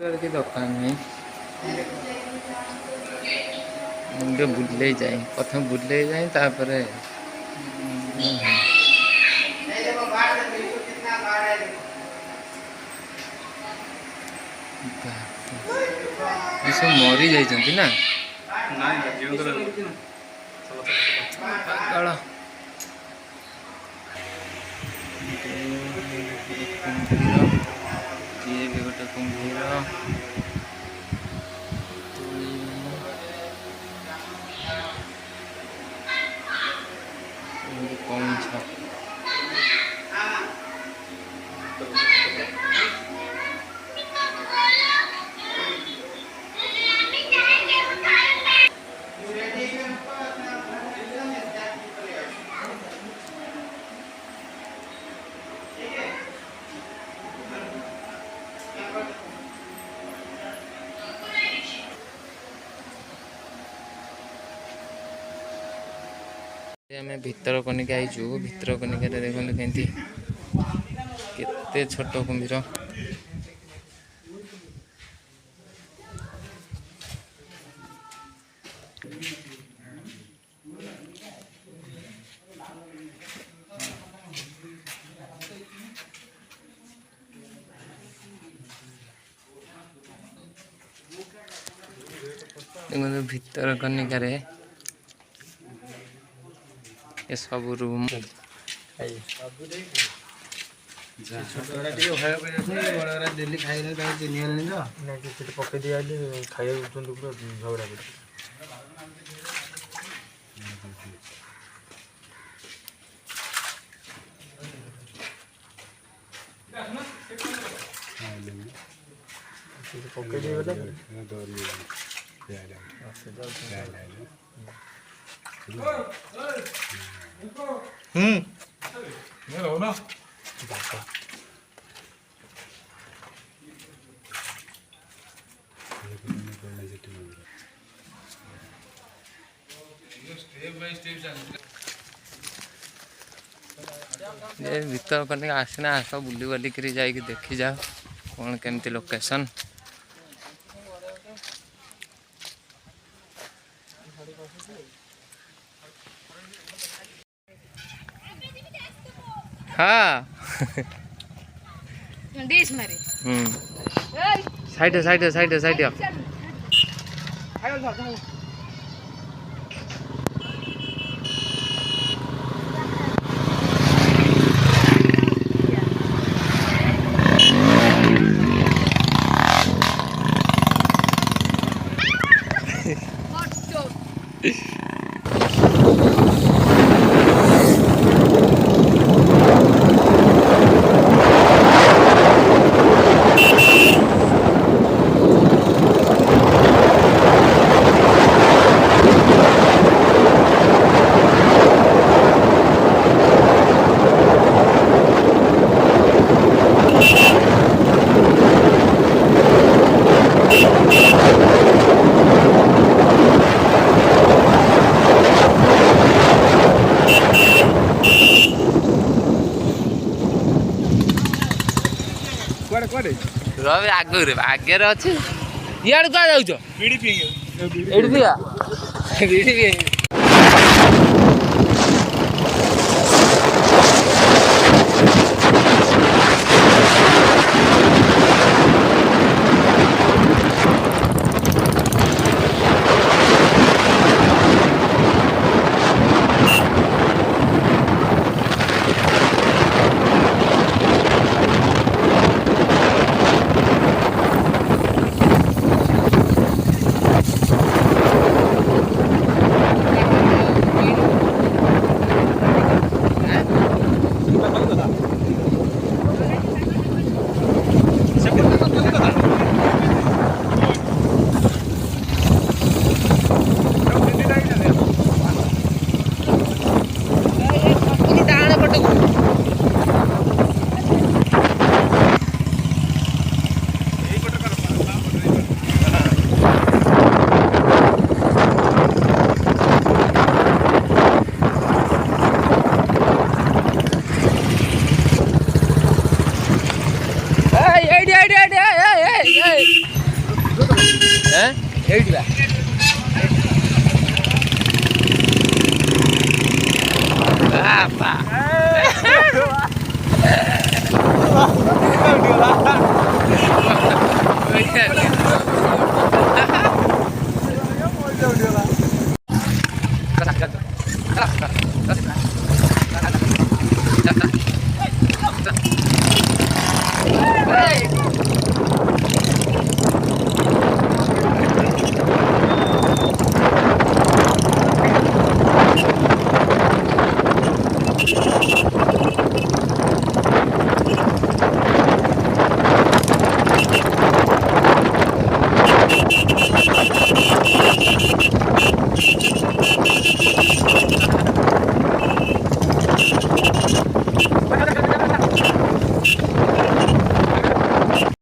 की दरकार नहीं मुंडे बुले जाए प्रथम बुले जाए तापर सब मरी जाइछन्ति ना पागल ये भी गोटे कुंभीर कौछ आम भितर कनिका आईचु भितर कनिका देखते कमी केते छोट कुंभीर भितर कनिकार ये सब रूम डेली खाई पकई दिया खाई झगड़ा पकई ये भीतर कने आसना आस बुली बुली कर जाइए देखी जाओ कौन केमती लोकेशन हाँ side side side side Ravi आगे आगे अच्छे इड क्या जाऊच ଏଇଠି ବା ବାପା